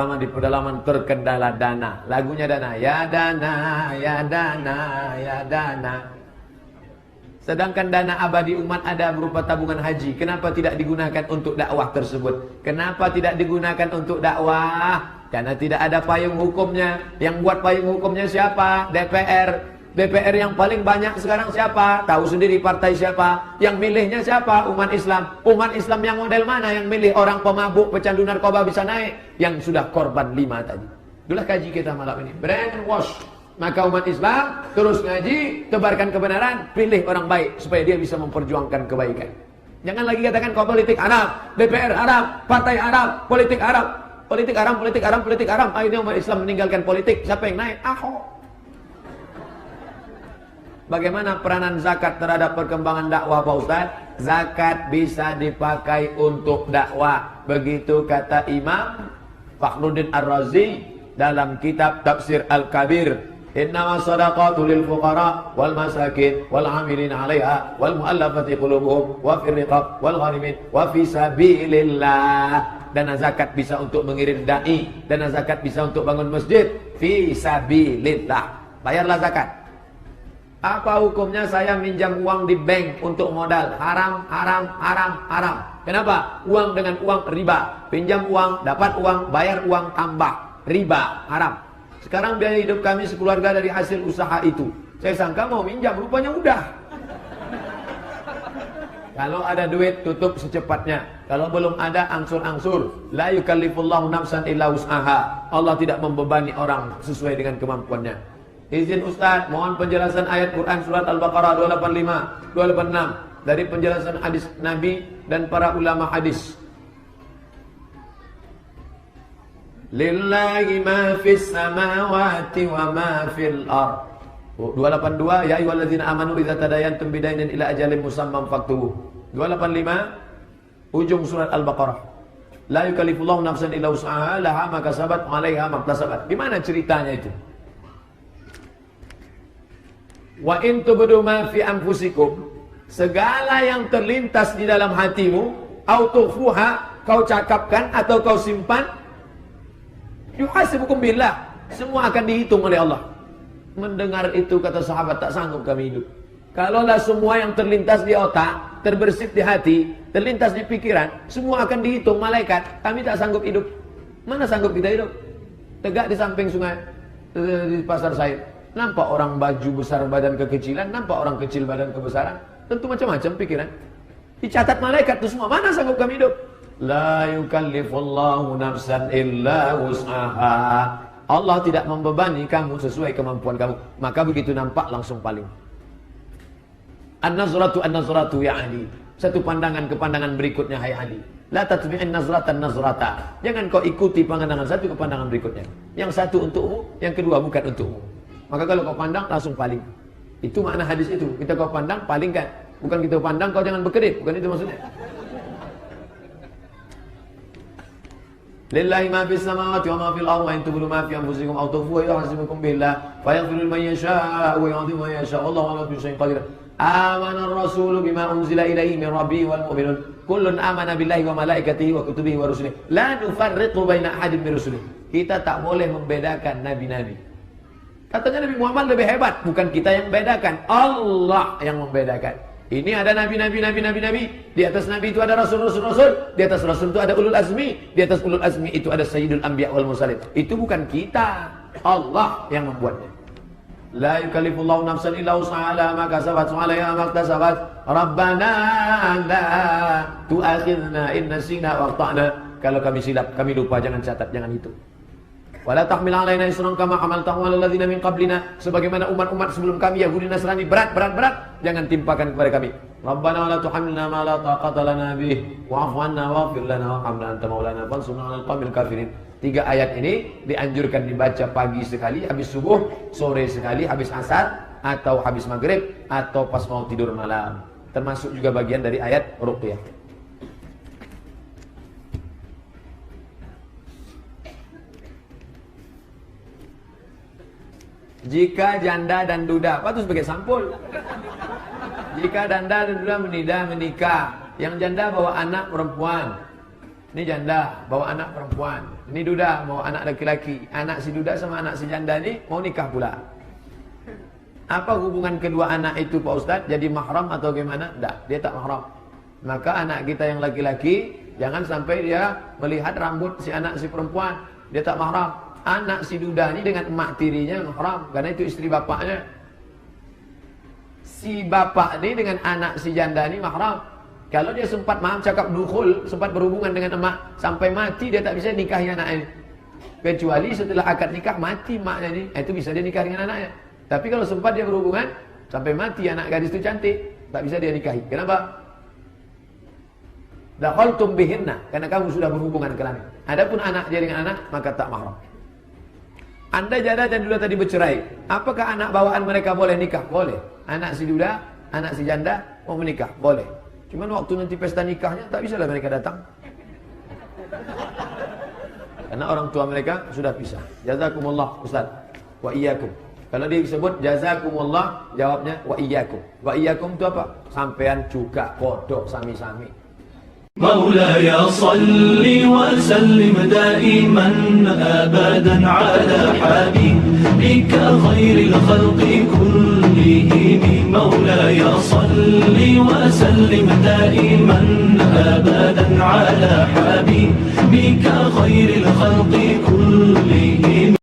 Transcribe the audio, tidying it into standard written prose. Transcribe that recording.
Di pedalaman terkendala dana. Lagunya dana. Ya dana, ya dana, ya dana. Sedangkan dana abadi umat ada berupa tabungan haji. Kenapa tidak digunakan untuk dakwah tersebut? Kenapa tidak digunakan untuk dakwah? Karena tidak ada payung hukumnya. Yang buat payung hukumnya siapa? DPR. DPR yang paling banyak sekarang siapa? Tahu sendiri partai siapa? Yang milihnya siapa? Umat Islam. Umat Islam yang model mana? Yang milih orang pemabuk, pecandu narkoba bisa naik? Yang sudah korban 5 tadi. Itulah kaji kita malam ini. Brainwash. Maka umat Islam terus ngaji, tebarkan kebenaran, pilih orang baik supaya dia bisa memperjuangkan kebaikan. Jangan lagi katakan kau politik Arab, DPR Arab, partai Arab, politik Arab. Politik haram, politik haram, politik haram. Akhirnya umat Islam meninggalkan politik. Siapa yang naik? Ahok. Bagaimana peranan zakat terhadap perkembangan dakwah Pak Ustaz? Zakat bisa dipakai untuk dakwah. Begitu kata Imam Fakhruddin Ar-Razi dalam kitab Tafsir Al-Kabir. Innama sadaqatu lil fuqara wal masakin wal amilin 'alaiha wal mu'allafati qulubuhum wa fir riqab wal gharimin wa fi sabilillah. Dana zakat bisa untuk mengirim dai, dana zakat bisa untuk bangun masjid, fi sabilillah. Bayarlah zakat. Apa hukumnya saya minjam uang di bank untuk modal? Haram, haram, haram, haram. Kenapa? Uang dengan uang riba. Pinjam uang, dapat uang, bayar uang tambah. Riba, haram. Sekarang biaya hidup kami sekeluarga dari hasil usaha itu. Saya sangka mau minjam, rupanya udah. Kalau ada duit, tutup secepatnya. Kalau belum ada, angsur-angsur. La yukallifullahu nafsan illa wus'aha. Allah tidak membebani orang sesuai dengan kemampuannya. Izin Ustaz, mohon penjelasan ayat Quran surat Al-Baqarah 285, 286 dari penjelasan hadis Nabi dan para ulama hadis. Lillahi ma fis samawati wa ma fil ardh. 282 ya ayyuhalladzina amanu idza tadayantum bidainin ila ajalin musamman faktubuh. 285 ujung surat Al-Baqarah. La yukallifullahu nafsan illa wus'aha laha ma kasabat wa 'alaiha ma iktasabat. Gimana ceritanya itu? Wa in tubdu ma fi anfusikum, segala yang terlintas di dalam hatimu, au tukhfuha, kau cakapkan atau kau simpan, yuhasibukum billah, semua akan dihitung oleh Allah. Mendengar itu kata sahabat, tak sanggup kami hidup. Kalaulah semua yang terlintas di otak, terbersit di hati, terlintas di pikiran, semua akan dihitung malaikat, kami tak sanggup hidup. Mana sanggup kita hidup? Tegak di samping sungai, di pasar Said. Nampak orang baju besar badan kekecilan, nampak orang kecil badan kebesaran. Tentu macam-macam pikiran. Dicatat malaikat itu semua. Mana sanggup kami hidup? La yukallifullahu nafsan illa wus'aha. Allah tidak membebani kamu sesuai kemampuan kamu. Maka begitu nampak langsung paling. An-nazratu ya Ali. Satu pandangan ke pandangan berikutnya, hai Ali. La tatbi'in nazratan nazrata. Jangan kau ikuti pandangan satu ke pandangan berikutnya. Yang satu untukmu, yang kedua bukan untukmu. Maka kalau kau pandang langsung paling. Itu makna hadis itu. Kita kau pandang palingkan. Bukan kita pandang kau jangan berkedip. Bukan itu maksudnya. Lillahi ma fis samawati wa ma fil ardi wa in tubdu ma fi anfusikum aw tukhfuhu yuhasibukum billah fa yaghfiru liman yasha'u wa yu'adhibu man yasha'u. Allahu ala kulli syai'in qadir. Amana ar-rasulu bima unzila ilaihi min rabbihi wal mu'minun kullun amana billahi wa malaikatihi wa kutubihi wa rusulihi la nufarriqu baina ahadin min rusulihi. Kita tak boleh membedakan nabi-nabi. Katanya Nabi Muhammad lebih hebat. Bukan kita yang membedakan, Allah yang membedakan. Ini ada nabi-nabi. Di atas nabi itu ada rasul-rasul. Di atas rasul itu ada ulul azmi. Di atas ulul azmi itu ada sayyidul anbiya wal mursalin. Itu bukan kita, Allah yang membuatnya. La yukallifullahu nafsan illa wus'aha ma kasabat wa 'alaiha ma iktasabat. Rabbana la tu'akhidna in nasina wa akhtana. Kalau kami silap, kami lupa, jangan catat, jangan hitung. Wala tahmil 'alaina isran kama hamaltahu 'alal ladzina min qablina. Sebagaimana umat-umat sebelum kami Yahudi Nasrani berat, jangan timpakan kepada kami. Rabbana wala tuhammilna ma la taqata lana bih wa'fu 'anna waghfir lana warhamna anta maulana fansurna 'alal qaumil kafirin. 3 ayat ini dianjurkan dibaca pagi sekali habis subuh, sore sekali habis asar, atau habis maghrib, atau pas mau tidur malam. Termasuk juga bagian dari ayat ruqyah. Jika janda dan duda, apa itu sebagai sampul? Jika janda dan duda menikah, yang janda bawa anak perempuan, ini janda bawa anak perempuan, Ini duda mau anak laki-laki, anak si duda sama anak si janda ini mau nikah pula. Apa hubungan kedua anak itu Pak Ustadz? Jadi mahram atau gimana? Tidak, dia tak mahram. Maka anak kita yang laki-laki jangan sampai dia melihat rambut si anak si perempuan, dia tak mahram. Anak si duda ini dengan emak tirinya mahram, karena itu istri bapaknya. Si bapak ini dengan anak si janda ini mahram. Kalau dia sempat cakap dukhul, sempat berhubungan dengan emak sampai mati, dia tak bisa nikahi anaknya. Kecuali setelah akad nikah mati emaknya ini, itu bisa dia nikah dengan anaknya. Tapi kalau sempat dia berhubungan sampai mati, anak gadis itu cantik, tak bisa dia nikahi. Kenapa? Dakhaltum bihinna, karena kamu sudah berhubungan kelamin. Adapun anak dia dengan anak, maka tak mahram. Anda janda dan duda tadi bercerai, apakah anak bawaan mereka boleh nikah? Boleh. Anak si duda, anak si janda mau menikah, boleh. Cuman waktu nanti pesta nikahnya tak bisa lah mereka datang. Karena orang tua mereka sudah pisah. Jazakumullah Ustaz. Wa iyyakum. Kalau dia disebut jazakumullah, jawabnya wa iyyakum. Wa iyyakum itu apa? Sampean juga kodok sami-sami. مولاي صل وسلم دائما أبدا على حبيبك خير الخلق كلهم مولاي صل وسلم دائما أبدا على حبيبك خير الخلق كلهم